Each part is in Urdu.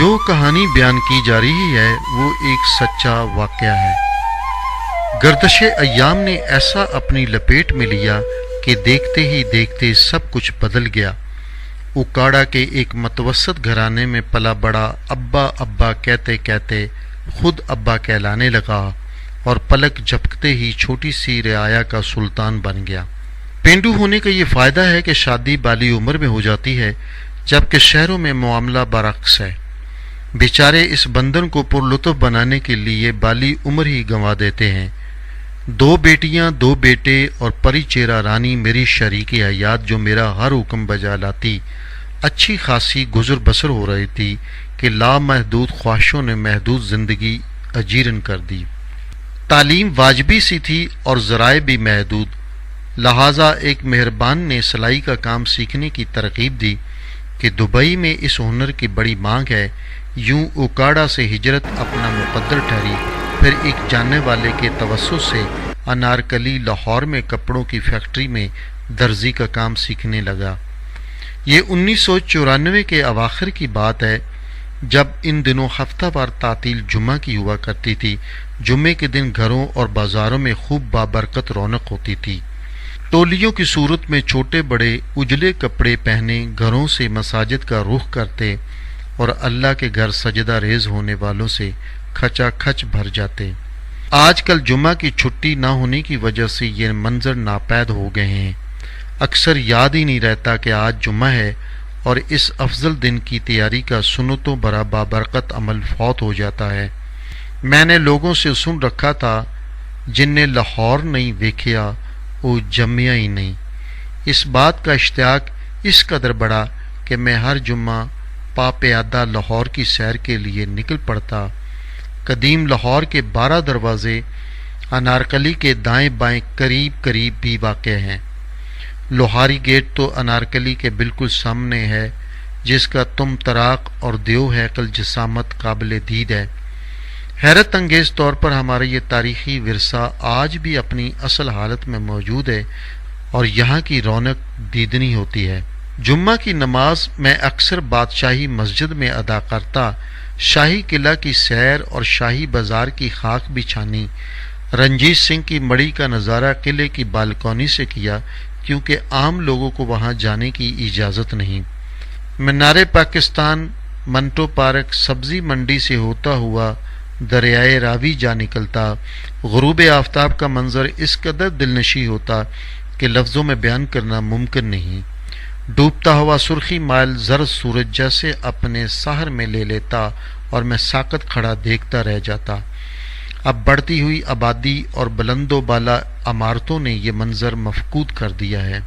جو کہانی بیان کی جا رہی ہے وہ ایک سچا واقعہ ہے۔ گردش ایام نے ایسا اپنی لپیٹ میں لیا کہ دیکھتے ہی دیکھتے سب کچھ بدل گیا۔ اکاڑا کے ایک متوسط گھرانے میں پلا بڑا ابا ابا کہتے کہتے خود ابا کہلانے لگا اور پلک جھپکتے ہی چھوٹی سی رعایا کا سلطان بن گیا۔ پینڈو ہونے کا یہ فائدہ ہے کہ شادی بالی عمر میں ہو جاتی ہے، جبکہ شہروں میں معاملہ برعکس ہے۔ بیچارے اس بندن کو پرلطف بنانے کے لیے بالی عمر ہی گنوا دیتے ہیں۔ 2 بیٹیاں 2 بیٹے اور پری چیرا رانی میری شریک حیات جو میرا ہر حکم بجا لاتی، اچھی خاصی گزر بسر ہو رہی تھی کہ لامحدود خواہشوں نے محدود زندگی اجیرن کر دی۔ تعلیم واجبی سی تھی اور ذرائع بھی محدود، لہٰذا ایک مہربان نے سلائی کا کام سیکھنے کی ترغیب دی کہ دبئی میں اس ہنر کی بڑی مانگ ہے۔ یوں اکاڑا سے ہجرت اپنا مقدر ٹھہری، پھر ایک جاننے والے کے توسط سے انارکلی لاہور میں کپڑوں کی فیکٹری میں درزی کا کام سیکھنے لگا۔ یہ 1994 کے اواخر کی بات ہے، جب ان دنوں ہفتہ وار تعطیل جمعہ کی ہوا کرتی تھی۔ جمعے کے دن گھروں اور بازاروں میں خوب بابرکت رونق ہوتی تھی۔ ٹولیوں کی صورت میں چھوٹے بڑے اجلے کپڑے پہنے گھروں سے مساجد کا رخ کرتے اور اللہ کے گھر سجدہ ریز ہونے والوں سے کھچا کھچ بھر جاتے۔ آج کل جمعہ کی چھٹی نہ ہونے کی وجہ سے یہ منظر ناپید ہو گئے ہیں۔ اکثر یاد ہی نہیں رہتا کہ آج جمعہ ہے، اور اس افضل دن کی تیاری کا سنتوں برا بابرکت عمل فوت ہو جاتا ہے۔ میں نے لوگوں سے سن رکھا تھا، جن نے لاہور نہیں ویکھیا وہ جمیا ہی نہیں۔ اس بات کا اشتیاق اس قدر بڑا کہ میں ہر جمعہ پا پیادہ لاہور کی سیر کے لیے نکل پڑتا۔ قدیم لاہور کے 12 دروازے انارکلی کے دائیں بائیں قریب قریب بھی واقع ہیں۔ لوہاری گیٹ تو انارکلی کے بالکل سامنے ہے، جس کا تم طراق اور دیو ہیکل جسامت قابل دید ہے۔ حیرت انگیز طور پر ہمارا یہ تاریخی ورثہ آج بھی اپنی اصل حالت میں موجود ہے اور یہاں کی رونق دیدنی ہوتی ہے۔ جمعہ کی نماز میں اکثر بادشاہی مسجد میں ادا کرتا، شاہی قلعہ کی سیر اور شاہی بازار کی خاک بچھانی، رنجیت سنگھ کی مڑی کا نظارہ قلعے کی بالکونی سے کیا، کیونکہ عام لوگوں کو وہاں جانے کی اجازت نہیں۔ مینار پاکستان، منٹو پارک، سبزی منڈی سے ہوتا ہوا دریائے راوی جا نکلتا۔ غروب آفتاب کا منظر اس قدر دلنشیں ہوتا کہ لفظوں میں بیان کرنا ممکن نہیں۔ ڈوبتا ہوا سرخی مائل زرد سورج جیسے اپنے سحر میں لے لیتا اور میں ساکت کھڑا دیکھتا رہ جاتا۔ اب بڑھتی ہوئی آبادی اور بلند و بالا عمارتوں نے یہ منظر مفقود کر دیا ہے۔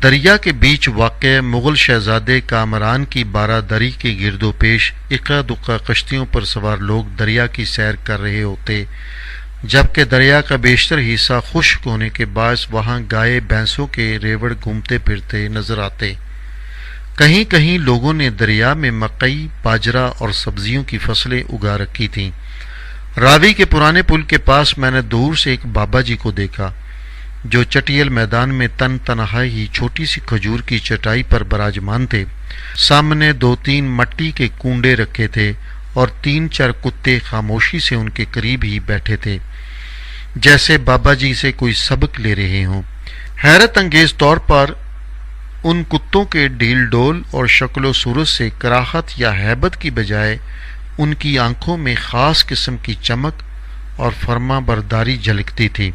دریا کے بیچ واقع مغل شہزادے کامران کی 12 دری کے گرد و پیش اکا دکا کشتیوں پر سوار لوگ دریا کی سیر کر رہے ہوتے، جبکہ دریا کا بیشتر حصہ خشک ہونے کے باعث وہاں گائے بھینسوں کے ریوڑ گھومتے پھرتے نظر آتے۔ کہیں کہیں لوگوں نے دریا میں مکئی، باجرہ اور سبزیوں کی فصلیں اگا رکھی تھیں۔ راوی کے پرانے پل کے پاس میں نے دور سے ایک بابا جی کو دیکھا، جو چٹیل میدان میں تنہا ہی چھوٹی سی کھجور کی چٹائی پر براجمان تھے۔ سامنے 2-3 مٹی کے کنڈے رکھے تھے اور 3-4 کتے خاموشی سے ان کے قریب ہی بیٹھے تھے، جیسے بابا جی سے کوئی سبق لے رہے ہوں۔ حیرت انگیز طور پر ان کتوں کے ڈھیل ڈول اور شکل و صورت سے کراہت یا ہیبت کی بجائے ان کی آنکھوں میں خاص قسم کی چمک اور فرما برداری جھلکتی تھی۔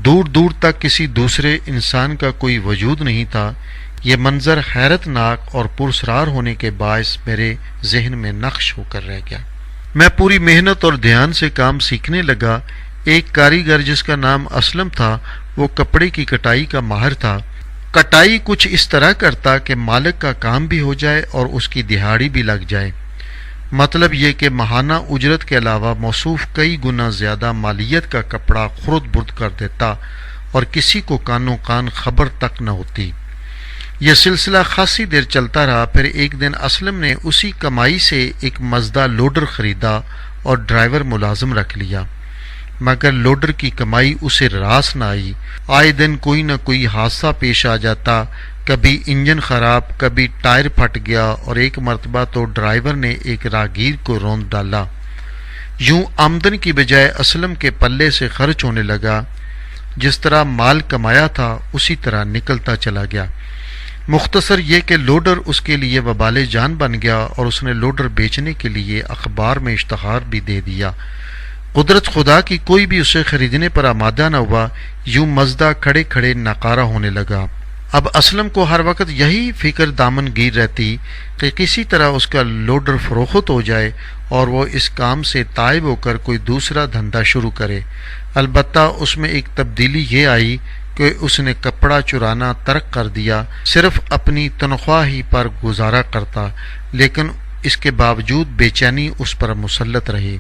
دور دور تک کسی دوسرے انسان کا کوئی وجود نہیں تھا۔ یہ منظر حیرت ناک اور پراسرار ہونے کے باعث میرے ذہن میں نقش ہو کر رہ گیا۔ میں پوری محنت اور دھیان سے کام سیکھنے لگا۔ ایک کاریگر جس کا نام اسلم تھا، وہ کپڑے کی کٹائی کا ماہر تھا۔ کٹائی کچھ اس طرح کرتا کہ مالک کا کام بھی ہو جائے اور اس کی دہاڑی بھی لگ جائے۔ مطلب یہ کہ ماہانہ اجرت کے علاوہ موصوف کئی گنا زیادہ مالیت کا کپڑا خرد برد کر دیتا اور کسی کو کانوں کان خبر تک نہ ہوتی۔ یہ سلسلہ خاصی دیر چلتا رہا۔ پھر ایک دن اسلم نے اسی کمائی سے ایک مزدہ لوڈر خریدا اور ڈرائیور ملازم رکھ لیا، مگر لوڈر کی کمائی اسے راس نہ آئی۔ آئے دن کوئی نہ کوئی حادثہ پیش آ جاتا، کبھی انجن خراب، کبھی ٹائر پھٹ گیا، اور ایک مرتبہ تو ڈرائیور نے ایک راہگیر کو روند ڈالا۔ یوں آمدن کی بجائے اسلم کے پلے سے خرچ ہونے لگا۔ جس طرح مال کمایا تھا اسی طرح نکلتا چلا گیا۔ مختصر یہ کہ لوڈر اس کے لیے وبال جان بن گیا، اور اس نے لوڈر بیچنے کے لیے اخبار میں اشتہار بھی دے دیا۔ قدرت خدا کی کوئی بھی اسے خریدنے پر آمادہ نہ ہوا، یوں مزدہ کھڑے کھڑے ناکارہ ہونے لگا۔ اب اسلم کو ہر وقت یہی فکر دامن گیر رہتی کہ کسی طرح اس کا لوڈر فروخت ہو جائے اور وہ اس کام سے تائب ہو کر کوئی دوسرا دھندا شروع کرے۔ البتہ اس میں ایک تبدیلی یہ آئی کہ اس نے کپڑا چرانا ترک کر دیا، صرف اپنی تنخواہ ہی پر گزارا کرتا، لیکن اس کے باوجود بے چینی اس پر مسلط رہی۔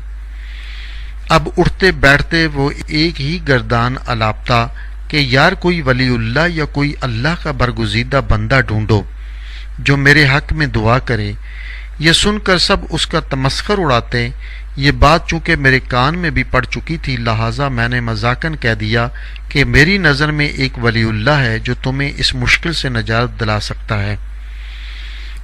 اب اٹھتے بیٹھتے وہ ایک ہی گردان الاپتا کہ یار کوئی ولی اللہ یا کوئی اللہ کا برگزیدہ بندہ ڈھونڈو جو میرے حق میں دعا کرے۔ یہ سن کر سب اس کا تمسخر اڑاتے۔ یہ بات چونکہ میرے کان میں بھی پڑ چکی تھی، لہٰذا میں نے مذاقاً کہہ دیا کہ میری نظر میں ایک ولی اللہ ہے جو تمہیں اس مشکل سے نجات دلا سکتا ہے۔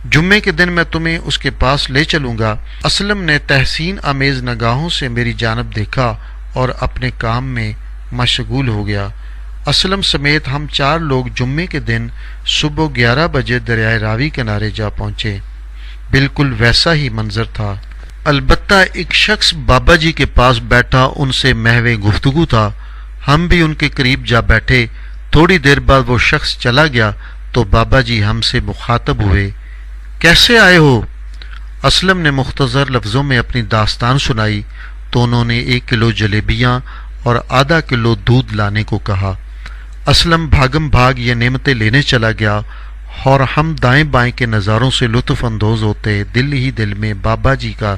جمعے کے دن میں تمہیں اس کے پاس لے چلوں گا۔ اسلم نے تحسین آمیز نگاہوں سے میری جانب دیکھا اور اپنے کام میں مشغول ہو گیا۔ اسلم سمیت ہم 4 لوگ جمعے کے دن صبح 11 بجے دریائے راوی کنارے جا پہنچے۔ بالکل ویسا ہی منظر تھا، البتہ ایک شخص بابا جی کے پاس بیٹھا ان سے محو گفتگو تھا۔ ہم بھی ان کے قریب جا بیٹھے۔ تھوڑی دیر بعد وہ شخص چلا گیا تو بابا جی ہم سے مخاطب ہوئے، کیسے آئے ہو؟ اسلم نے مختصر لفظوں میں اپنی داستان سنائی تو انہوں نے 1 کلو جلیبیاں اور آدھا کلو دودھ لانے کو کہا۔ اسلم بھاگم بھاگ یہ نعمتیں لینے چلا گیا اور ہم دائیں بائیں کے نظاروں سے لطف اندوز ہوتے دل ہی دل میں بابا جی کا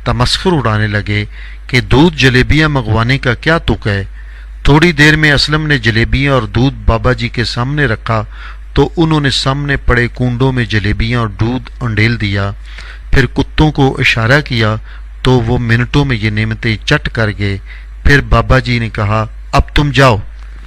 تمسخر اڑانے لگے کہ دودھ جلیبیاں منگوانے کا کیا تک ہے۔ تھوڑی دیر میں اسلم نے جلیبیاں اور دودھ بابا جی کے سامنے رکھا تو انہوں نے سامنے پڑے کنڈوں میں جلیبیاں اور دودھ انڈیل دیا، پھر کتوں کو اشارہ کیا تو وہ منٹوں میں یہ نعمتیں چٹ کر گئے۔ پھر بابا جی نے کہا، اب تم جاؤ۔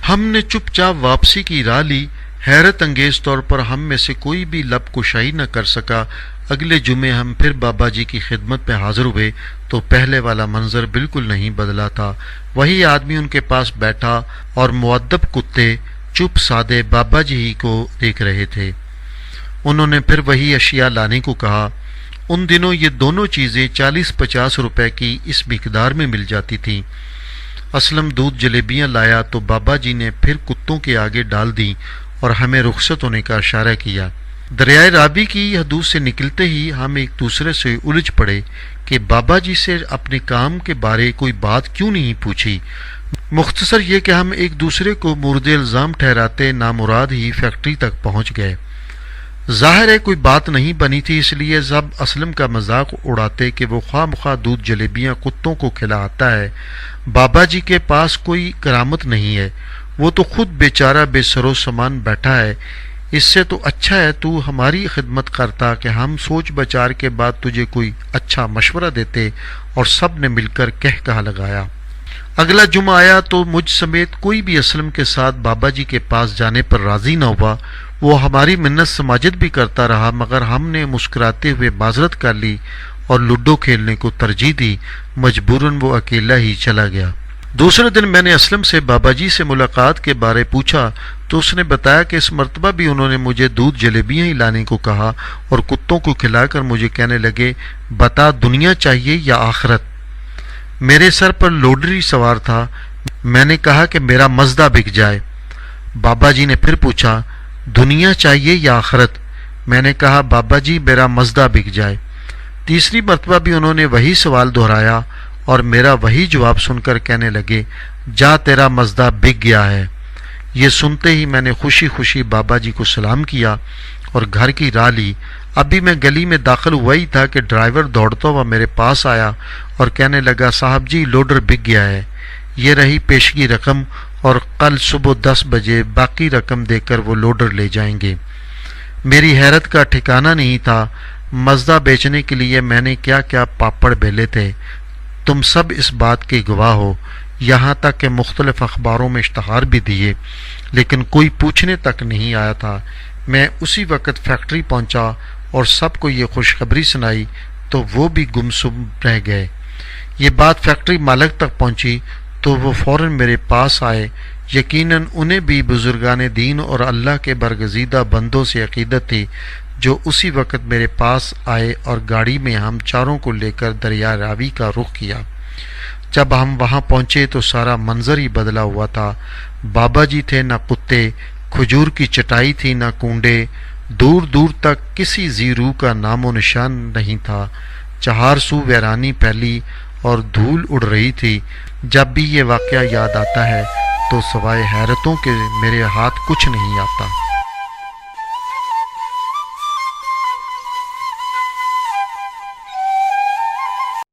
ہم نے چپ چاپ واپسی کی راہ لی۔ حیرت انگیز طور پر ہم میں سے کوئی بھی لب کشائی نہ کر سکا۔ اگلے جمعے ہم پھر بابا جی کی خدمت میں حاضر ہوئے تو پہلے والا منظر بالکل نہیں بدلا تھا۔ وہی آدمی ان کے پاس بیٹھا اور مؤدب کتے چپ سادے بابا جی ہی کو دیکھ رہے تھے۔ انہوں نے پھر وہی اشیاء لانے کو کہا۔ ان دنوں یہ دونوں چیزیں 40-50 روپے کی اس مقدار میں مل جاتی تھیں۔ اسلم دودھ جلیبیاں لایا تو بابا جی نے پھر کتوں کے آگے ڈال دیں اور ہمیں رخصت ہونے کا اشارہ کیا۔ دریائے رابی کی حدود سے نکلتے ہی ہم ایک دوسرے سے الجھ پڑے کہ بابا جی سے اپنے کام کے بارے کوئی بات کیوں نہیں پوچھی۔ مختصر یہ کہ ہم ایک دوسرے کو مورد الزام ٹھہراتے نامراد ہی فیکٹری تک پہنچ گئے۔ ظاہر ہے کوئی بات نہیں بنی تھی، اس لیے سب اسلم کا مذاق اڑاتے کہ وہ خواہ مخواہ دودھ جلیبیاں کتوں کو کھلاتا ہے۔ بابا جی کے پاس کوئی کرامت نہیں ہے، وہ تو خود بیچارہ بے سر و سامان بیٹھا ہے۔ اس سے تو اچھا ہے تو ہماری خدمت کرتا کہ ہم سوچ بچار کے بعد تجھے کوئی اچھا مشورہ دیتے، اور سب نے مل کر کہا لگایا۔ اگلا جمعہ آیا تو مجھ سمیت کوئی بھی اسلم کے ساتھ بابا جی کے پاس جانے پر راضی نہ ہوا۔ وہ ہماری منت سماجت بھی کرتا رہا، مگر ہم نے مسکراتے ہوئے معذرت کر لی اور لوڈو کھیلنے کو ترجیح دی۔ مجبوراً وہ اکیلا ہی چلا گیا۔ دوسرے دن میں نے اسلم سے بابا جی سے ملاقات کے بارے پوچھا تو اس نے بتایا کہ اس مرتبہ بھی انہوں نے مجھے دودھ جلیبیاں ہی لانے کو کہا اور کتوں کو کھلا کر مجھے کہنے لگے، بتا دنیا چاہیے یا آخرت؟ میرے سر پر لوڈری سوار تھا۔ میں نے کہا کہ میرا مزدہ بک جائے۔ بابا جی نے پھر پوچھا، دنیا چاہیے یا آخرت؟ میں نے کہا، بابا جی میرا مزدہ بک جائے۔ تیسری مرتبہ بھی انہوں نے وہی سوال دہرایا اور میرا وہی جواب سن کر کہنے لگے، جا تیرا مزدہ بک گیا ہے۔ یہ سنتے ہی میں نے خوشی خوشی بابا جی کو سلام کیا اور گھر کی راہ لی۔ ابھی میں گلی میں داخل ہوا ہی تھا کہ ڈرائیور دوڑتا ہوا میرے پاس آیا اور کہنے لگا، صاحب جی لوڈر بک گیا ہے، یہ رہی پیشگی رقم، اور کل صبح 10 بجے باقی رقم دے کر وہ لوڈر لے جائیں گے۔ میری حیرت کا ٹھکانہ نہیں تھا۔ مزدہ بیچنے کے لیے میں نے کیا کیا پاپڑ بیلے تھے، تم سب اس بات کے گواہ ہو، یہاں تک کہ مختلف اخباروں میں اشتہار بھی دیے، لیکن کوئی پوچھنے تک نہیں آیا تھا۔ میں اسی وقت فیکٹری پہنچا اور سب کو یہ خوشخبری سنائی تو وہ بھی گمسم رہ گئے۔ یہ بات فیکٹری مالک تک پہنچی تو وہ فوراً میرے پاس آئے۔ یقیناً انہیں بھی بزرگان دین اور اللہ کے برگزیدہ بندوں سے عقیدت تھی، جو اسی وقت میرے پاس آئے اور گاڑی میں ہم چاروں کو لے کر دریا راوی کا رخ کیا۔ جب ہم وہاں پہنچے تو سارا منظر ہی بدلا ہوا تھا۔ بابا جی تھے نہ کتے، کھجور کی چٹائی تھی نہ کونڈے، دور دور تک کسی ذی روح کا نام و نشان نہیں تھا۔ چہار سو ویرانی پھیلی اور دھول اڑ رہی تھی۔ جب بھی یہ واقعہ یاد آتا ہے تو سوائے حیرتوں کے میرے ہاتھ کچھ نہیں آتا۔